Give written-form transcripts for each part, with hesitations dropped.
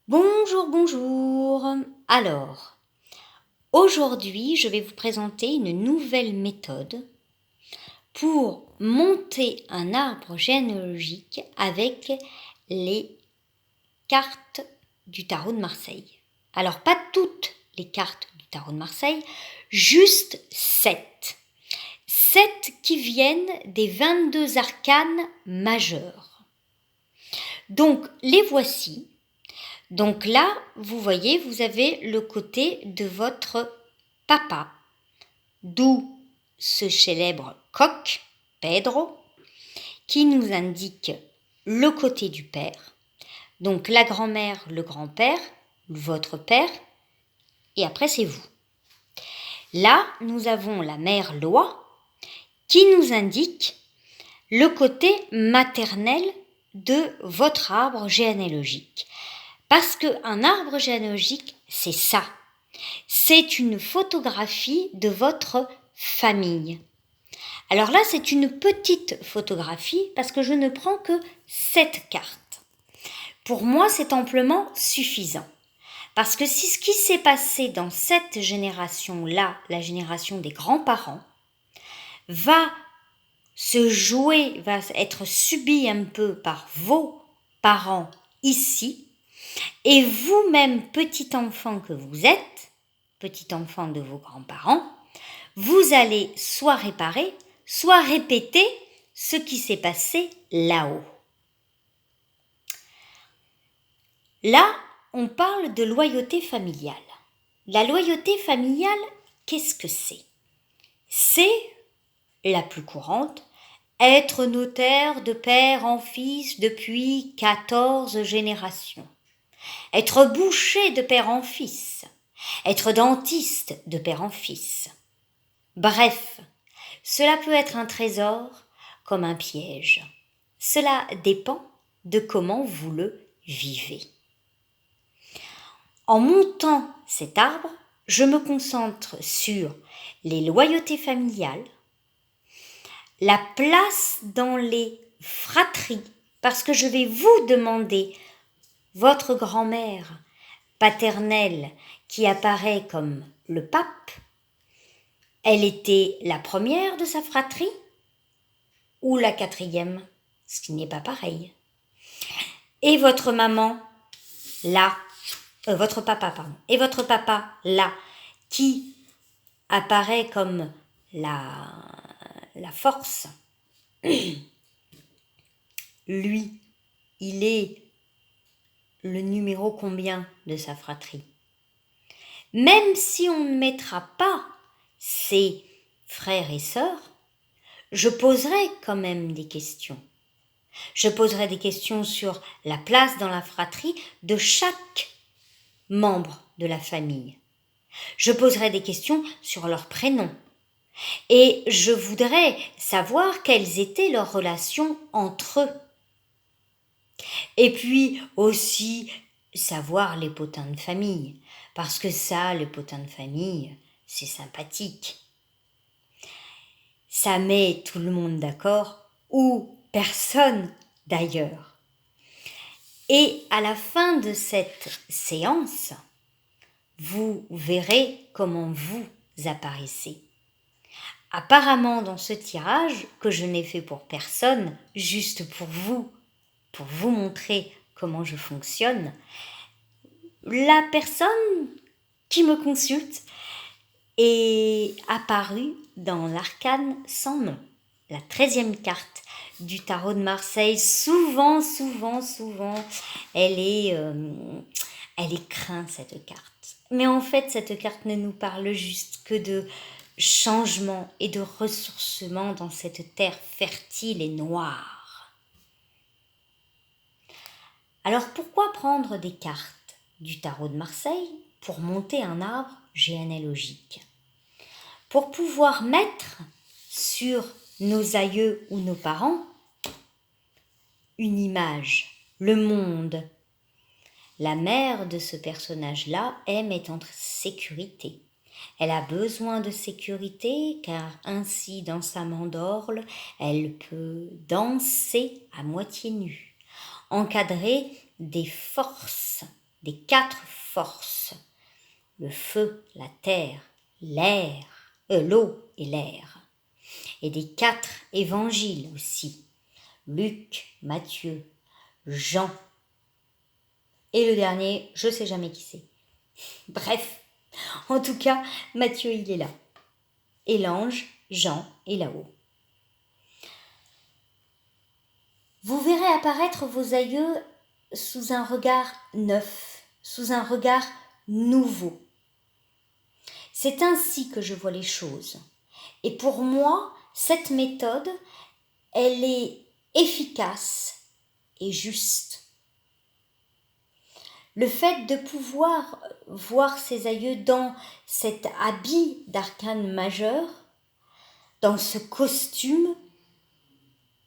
Bonjour, bonjour. Alors, aujourd'hui, je vais vous présenter une nouvelle méthode pour monter un arbre généalogique avec les cartes du tarot de Marseille. Alors, pas toutes les cartes du tarot de Marseille, juste 7. 7 qui viennent des 22 arcanes majeurs. Donc, les voici. Donc là, vous voyez, vous avez le côté de votre papa, d'où ce célèbre coq, Pedro, qui nous indique le côté du père. Donc la grand-mère, le grand-père, votre père, et après c'est vous. Là, nous avons la mère loi qui nous indique le côté maternel de votre arbre généalogique. Parce qu'un arbre généalogique, c'est ça. C'est une photographie de votre famille. Alors là, c'est une petite photographie parce que je ne prends que 7 cartes. Pour moi, c'est amplement suffisant. Parce que si ce qui s'est passé dans cette génération-là, la génération des grands-parents, va se jouer, va être subi un peu par vos parents ici, et vous-même, petit enfant que vous êtes, petit enfant de vos grands-parents, vous allez soit réparer, soit répéter ce qui s'est passé là-haut. Là, on parle de loyauté familiale. La loyauté familiale, qu'est-ce que c'est ? C'est la plus courante, être notaire de père en fils depuis 14 générations. Être boucher de père en fils, être dentiste de père en fils. Bref, cela peut être un trésor comme un piège. Cela dépend de comment vous le vivez. En montant cet arbre, je me concentre sur les loyautés familiales, la place dans les fratries, parce que je vais vous demander votre grand-mère paternelle qui apparaît comme le pape, elle était la première de sa fratrie ou la quatrième, ce qui n'est pas pareil. Et votre maman, là, votre papa, pardon, et votre papa, là, qui apparaît comme la force, lui, il est le numéro combien de sa fratrie ? Même si on ne mettra pas ses frères et sœurs, je poserai quand même des questions. Je poserai des questions sur la place dans la fratrie de chaque membre de la famille. Je poserai des questions sur leurs prénoms. Et je voudrais savoir quelles étaient leurs relations entre eux. Et puis aussi savoir les potins de famille. Parce que ça, les potins de famille, c'est sympathique. Ça met tout le monde d'accord, ou personne d'ailleurs. Et à la fin de cette séance, vous verrez comment vous apparaissez. Apparemment, dans ce tirage, que je n'ai fait pour personne, juste pour vous montrer comment je fonctionne, la personne qui me consulte est apparue dans l'arcane sans nom, la 13e carte du tarot de Marseille. Souvent, elle est crainte, cette carte. Mais en fait, cette carte ne nous parle juste que de changement et de ressourcement dans cette terre fertile et noire. Alors pourquoi prendre des cartes du tarot de Marseille pour monter un arbre généalogique ? Pour pouvoir mettre sur nos aïeux ou nos parents une image, le monde. La mère de ce personnage-là aime être en sécurité. Elle a besoin de sécurité car ainsi dans sa mandorle, elle peut danser à moitié nue, encadrer des forces des 4 forces, le feu, la terre, l'air, l'eau et l'air, et des 4 évangiles aussi, Luc, Matthieu, Jean, et le dernier, je ne sais jamais qui c'est. Bref, en tout cas, Matthieu, il est là. Et l'ange, Jean, est là-haut. Vous verrez apparaître vos aïeux sous un regard neuf, sous un regard nouveau. C'est ainsi que je vois les choses. Et pour moi, cette méthode, elle est efficace et juste. Le fait de pouvoir voir ses aïeux dans cet habit d'arcane majeur, dans ce costume,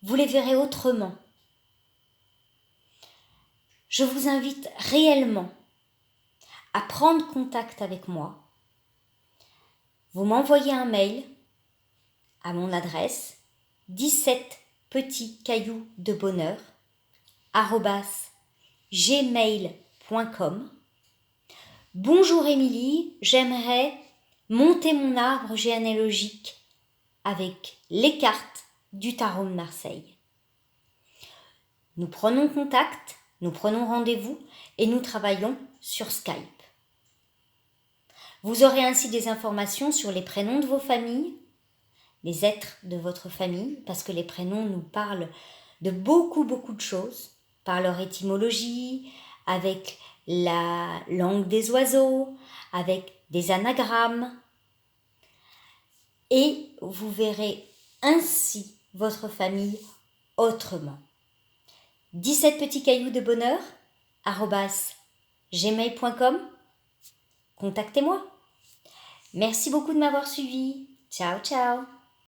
vous les verrez autrement. Je vous invite réellement à prendre contact avec moi. Vous m'envoyez un mail à mon adresse 17petitscaillousdebonheur@gmail.com. Bonjour Émilie, j'aimerais monter mon arbre généalogique avec les cartes du tarot de Marseille. Nous prenons contact, nous prenons rendez-vous et nous travaillons sur Skype. Vous aurez ainsi des informations sur les prénoms de vos familles, les êtres de votre famille, parce que les prénoms nous parlent de beaucoup de choses, par leur étymologie, avec la langue des oiseaux, avec des anagrammes. Et vous verrez ainsi votre famille autrement. 17 petits cailloux de bonheur @gmail.com. Contactez-moi. Merci beaucoup de m'avoir suivi. Ciao, ciao.